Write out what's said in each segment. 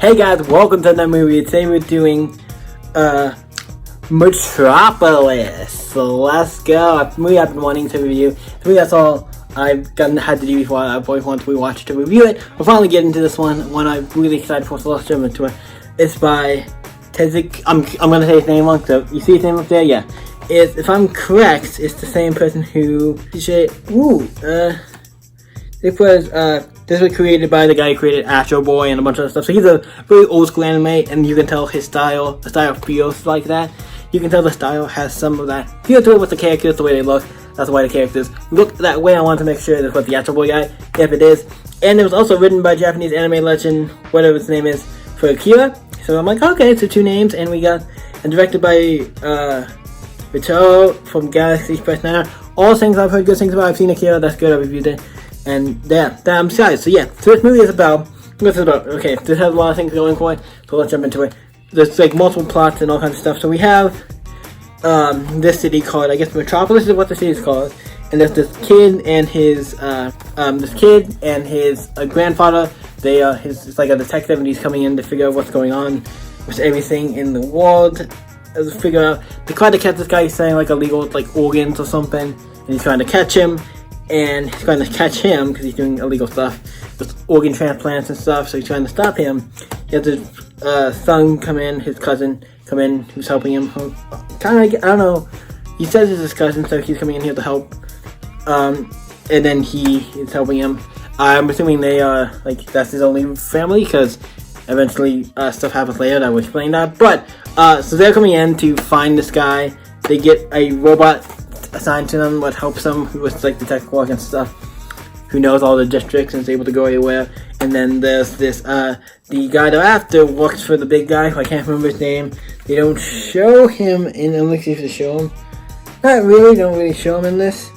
Hey guys, welcome to the movie. Today we're doing Metropolis. So let's go. A movie I've been wanting to review. The movie that's all I've had to do before. I've always wanted to rewatch to review it. We'll finally get into this one. One I'm really excited for. So let's jump into it. It's by Tezik. I'm gonna say his name wrong. So you see his name up there? Yeah. If I'm correct, it's the same person who this was created by the guy who created Astro Boy and a bunch of other stuff. So he's a very old school anime, and you can tell the style feels like that. You can tell the style has some of that feel to it with the characters, the way they look. That's why the characters look that way. I wanted to make sure that's what the Astro Boy guy, if it is. And it was also written by Japanese anime legend, whatever his name is, for Akira. So I'm like, okay, so 2 names, and directed by Rito from Galaxy Express 9. All things I've heard good things about. I've seen Akira, that's good, I reviewed it. And yeah, I'm excited. So yeah, so this movie is about, okay, this has a lot of things going for it, so let's jump into it. There's like multiple plots and all kinds of stuff. So we have this city called, I guess Metropolis is what the city is called. And there's this kid and his grandfather. It's like a detective, and he's coming in to figure out what's going on with everything in the world. They're trying to catch this guy. He's saying like illegal like organs or something, and he's trying to catch him. And he's trying to catch him because he's doing illegal stuff with organ transplants and stuff. So he's trying to stop him. He has his son come in, his cousin come in, who's helping him. I don't know. He says it's his cousin, so he's coming in here to help. And then he is helping him. I'm assuming they are that's his only family, because eventually stuff happens later that will explain that. But so they're coming in to find this guy. They get a robot assigned to them, what helps them, who was like the tech work and stuff, who knows all the districts and is able to go anywhere. And then there's this the guy they're after works for the big guy, I can't remember his name. They don't show him in, let me see if they show him. Not really, don't really show him in this.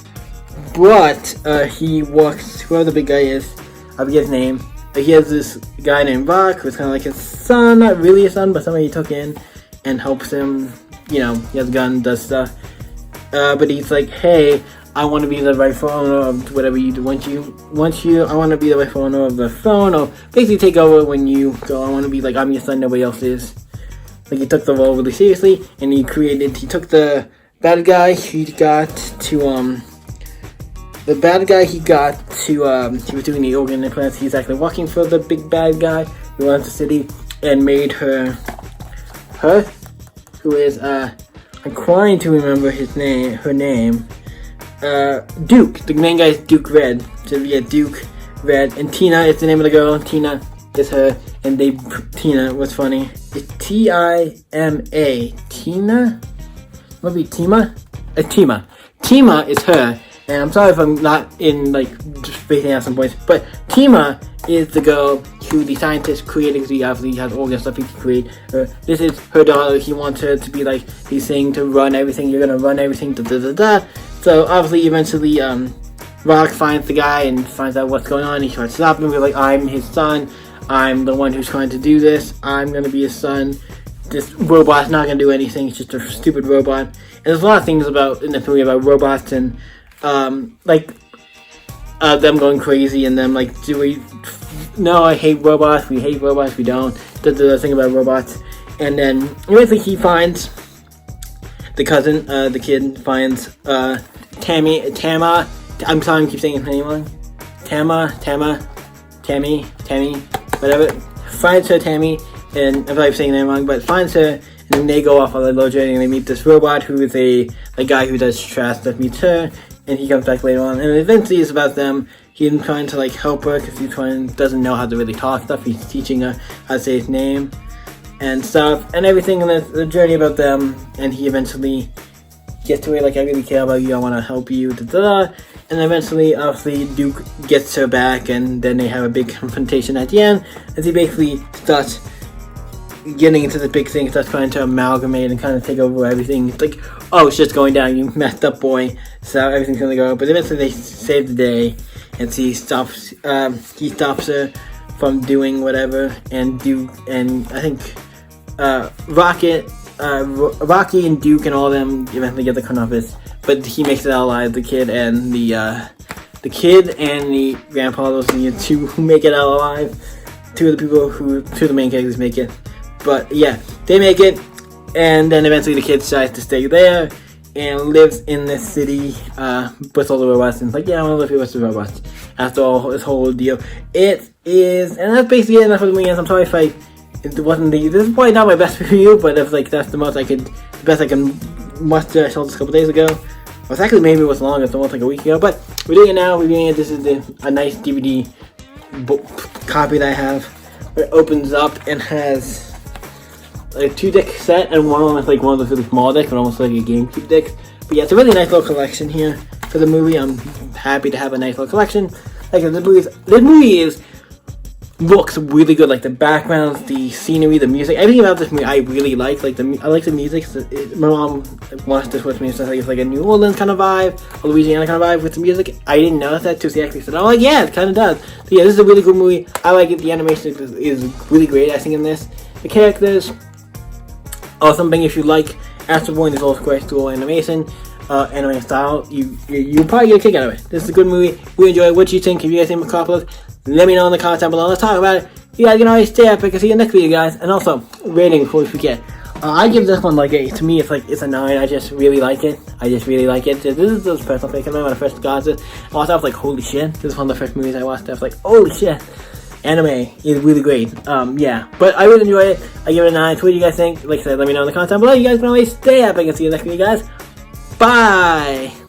But he works, whoever the big guy is, I forget his name. He has this guy named Rock, who's kind of like his son, not really his son, but somebody he took in and helps him, he has a gun, does stuff. But he's like, hey, I want to be the rightful owner of whatever you do. I want to be the rightful owner of the phone, or basically take over when you go. I want to be like, I'm your son, nobody else is. Like, he took the role really seriously, and he took the bad guy he got to, he was doing the organ implants. He's actually working for the big bad guy who runs the city, and made her, who is, I'm trying to remember her name. Duke. The main guy is Duke Red. So yeah, Duke Red. And Tina is the name of the girl. Tina is her. And Tina was funny. It's T-I-M-A. Tina? Maybe Tima? Tima. Tima is her. And I'm sorry if I'm not in just spacing out some points. But Tima is the girl who the scientist created, because he obviously has organ stuff he can create. This is her daughter. He wants her to be like, he's saying to run everything, you're gonna run everything, So obviously, eventually, Rock finds the guy and finds out what's going on. He tries to stop him. We're like, I'm his son. I'm the one who's trying to do this. I'm gonna be his son. This robot's not gonna do anything. It's just a stupid robot. And there's a lot of things in the movie about robots and, them going crazy and them no, I hate robots, we hate robots, we don't. The thing about robots. And then eventually he finds the cousin, the kid finds Tama. I'm sorry, I keep saying his name wrong. Tammy, whatever. Finds her, Tammy, and I'm probably saying her name wrong, but finds her, and then they go off on a little journey and they meet this robot who is a guy who does trash stuff, meets her. And he comes back later on, and eventually it's about them. He's trying to help her because doesn't know how to really talk stuff. He's teaching her how to say his name and stuff and everything, and the journey about them. And he eventually gets to it, I really care about you, I want to help you, And eventually, obviously, Duke gets her back, and then they have a big confrontation at the end, as he basically starts getting into the big thing, starts trying to amalgamate and kind of take over everything. It's like, oh, it's just going down, you messed up, boy. So everything's gonna go. But eventually they save the day, and so he stops her from doing whatever, and I think Rocky and Duke and all of them eventually get the Carnifus, but he makes it out alive. The kid and the grandpa, those are the two who make it out alive. two of the main characters make it. But yeah, they make it, and then eventually the kid decides to stay there and lives in this city with all the robots. And it's like, yeah, I want to live here with the robots. After all this whole deal, it is, and that's basically enough for the movie. I'm sorry if it wasn't this is probably not my best review, but it's like that's the best I can muster. I saw this a couple days ago. Well, it's actually maybe it was longer, it's almost like a week ago, but we're doing it now. We're doing it. This is a nice DVD copy that I have. It opens up and has a 2-deck set and one with like one of those really small decks, and almost like a GameCube deck. But yeah, it's a really nice little collection here for the movie. I'm happy to have a nice little collection. Like this movie looks really good. Like the backgrounds, the scenery, the music, everything about this movie I really like. I like the music. My mom watched this with me, so it's like a New Orleans kind of vibe, a Louisiana kind of vibe with the music. I didn't notice that till she actually said, "I'm like, yeah, it kind of does." So yeah, this is a really good movie. I like it. The animation is really great. I think in this, the characters are something. If you like Astro Boy, there's also great cool animation. Anime style, you probably get a kick out of it. This is a good movie. We enjoy it. What do you think? If you guys think Metropolis, let me know in the comments down below. Let's talk about it. You guys can always stay up. I can see you next video, guys. And also, rating before we forget. I give this one like to me, it's a 9. I just really like it. This is the personal thing. I remember when I first got this, I watched it, I was like, holy shit. This is one of the first movies I watched. I was like, holy shit. Anime is really great. Yeah, but I really enjoy it. I give it a 9. So what do you guys think? Like I said, let me know in the comments down below. You guys can always stay up. I can see you next video, guys. Bye!